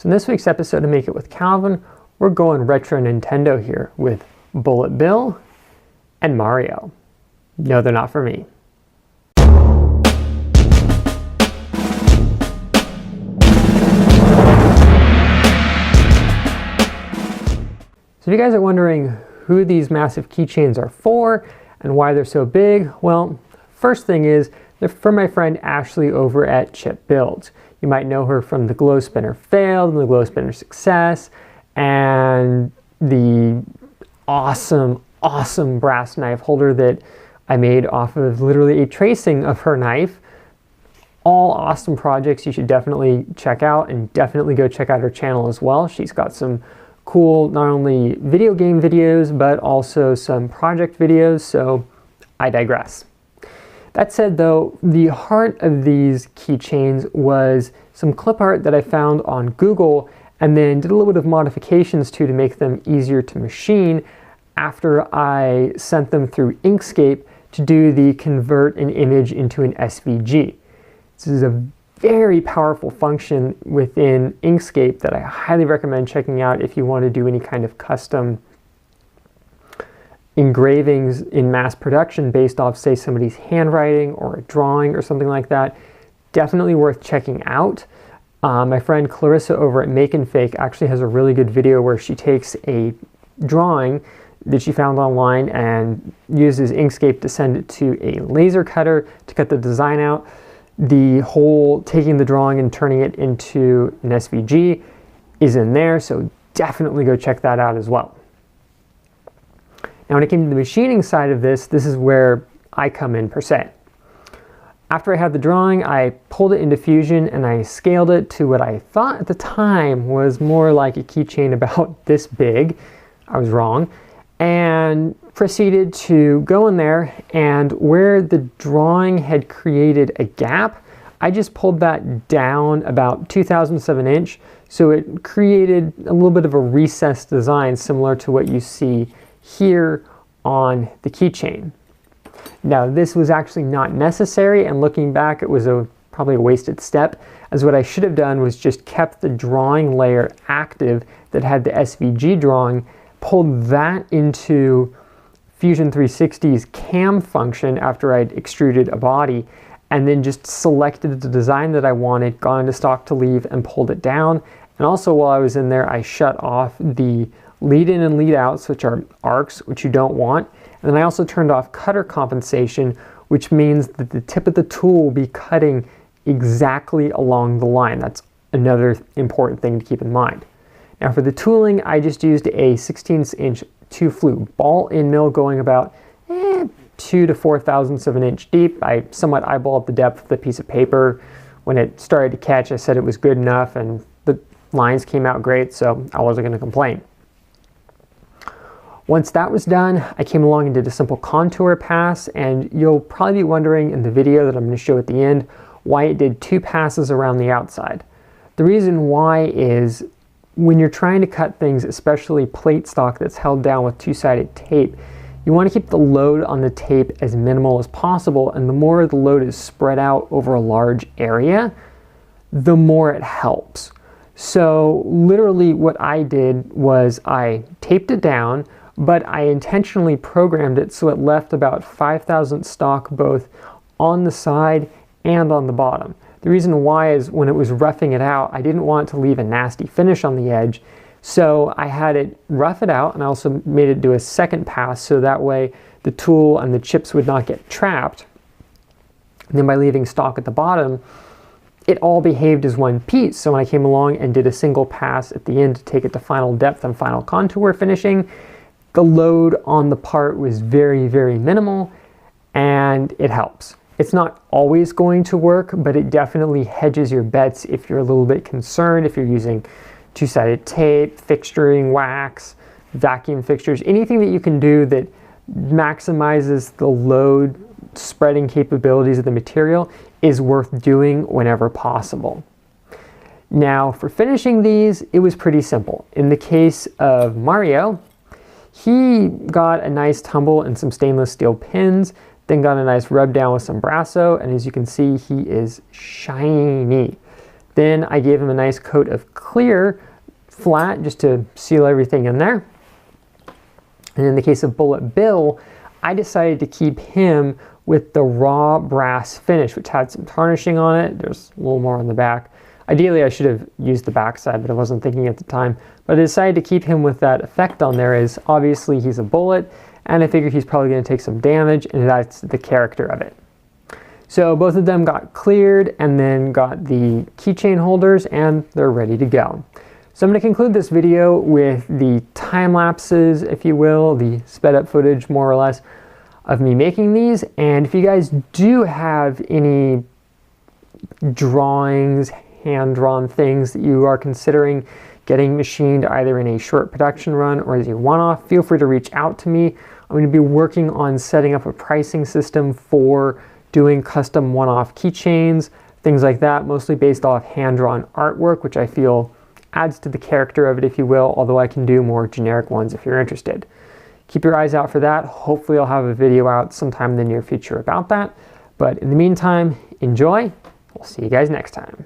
So in this week's episode of Make It with Calvin, we're going retro Nintendo here with Bullet Bill and Mario. No, they're not for me. So if you guys are wondering who these massive keychains are for and why they're so big, well, first thing is they're from my friend Ashley over at Chip Builds. You might know her from the Glow Spinner Failed and the Glow Spinner Success and the awesome brass knife holder that I made off of literally a tracing of her knife. All awesome projects you should definitely check out, and definitely go check out her channel as well. She's got some cool, not only video game videos, but also some project videos, so I digress. That said though, the heart of these keychains was some clip art that I found on Google and then did a little bit of modifications to make them easier to machine after I sent them through Inkscape to do the convert an image into an SVG. This is a very powerful function within Inkscape that I highly recommend checking out if you want to do any kind of custom engravings in mass production based off, say, somebody's handwriting or a drawing or something like that. Definitely worth checking out. My friend Clarissa over at Make and Fake actually has a really good video where she takes a drawing that she found online and uses Inkscape to send it to a laser cutter to cut the design out. The whole taking the drawing and turning it into an SVG is in there, so definitely go check that out as well. Now when it came to the machining side of this, this is where I come in per se. After I had the drawing, I pulled it into Fusion and I scaled it to what I thought at the time was more like a keychain about this big. I was wrong. And proceeded to go in there, and where the drawing had created a gap, I just pulled that down about 2/1000 of an inch, so it created a little bit of a recessed design similar to what you see here on the keychain. Now this was actually not necessary, and looking back it was probably a wasted step, as what I should have done was just kept the drawing layer active that had the SVG drawing, pulled that into Fusion 360's cam function after I'd extruded a body, and then just selected the design that I wanted, gone into stock to leave, and pulled it down. And also while I was in there, I shut off the lead in and lead outs, which are arcs, which you don't want. And then I also turned off cutter compensation, which means that the tip of the tool will be cutting exactly along the line. That's another important thing to keep in mind. Now for the tooling, I just used a 1/16 inch 2-flute ball end mill going about 2 to 4/1000 of an inch deep. I somewhat eyeballed the depth of the piece of paper. When it started to catch, I said it was good enough, and the lines came out great, so I wasn't going to complain. Once that was done, I came along and did a simple contour pass, and you'll probably be wondering in the video that I'm going to show at the end why it did 2 passes around the outside. The reason why is when you're trying to cut things, especially plate stock that's held down with 2-sided tape, you want to keep the load on the tape as minimal as possible, and the more the load is spread out over a large area, the more it helps. So literally what I did was I taped it down, but I intentionally programmed it so it left about 5,000 stock both on the side and on the bottom. The reason why is when it was roughing it out, I didn't want to leave a nasty finish on the edge, so I had it rough it out, and I also made it do a second pass so that way the tool and the chips would not get trapped. And then by leaving stock at the bottom, it all behaved as one piece. So when I came along and did a single pass at the end to take it to final depth and final contour finishing, the load on the part was very, very minimal, and it helps. It's not always going to work, but it definitely hedges your bets if you're a little bit concerned, if you're using 2-sided tape, fixturing, wax, vacuum fixtures, anything that you can do that maximizes the load spreading capabilities of the material is worth doing whenever possible. Now for finishing these, it was pretty simple. In the case of Mario, he got a nice tumble and some stainless steel pins, then got a nice rub down with some Brasso, and as you can see, he is shiny. Then I gave him a nice coat of clear flat just to seal everything in there. And in the case of Bullet Bill, I decided to keep him with the raw brass finish, which had some tarnishing on it. There's a little more on the back. Ideally, I should have used the back side, but I wasn't thinking at the time. But I decided to keep him with that effect on there, as obviously he's a bullet, and I figured he's probably going to take some damage, and that's the character of it. So both of them got cleared and then got the keychain holders, and they're ready to go. So I'm going to conclude this video with the time lapses, if you will, the sped up footage more or less of me making these. And if you guys do have any drawings, hand-drawn things that you are considering getting machined either in a short production run or as a one-off, feel free to reach out to me. I'm going to be working on setting up a pricing system for doing custom one-off keychains, things like that, mostly based off hand-drawn artwork, which I feel adds to the character of it, if you will, although I can do more generic ones if you're interested. Keep your eyes out for that. Hopefully I'll have a video out sometime in the near future about that. But in the meantime, enjoy. We'll see you guys next time.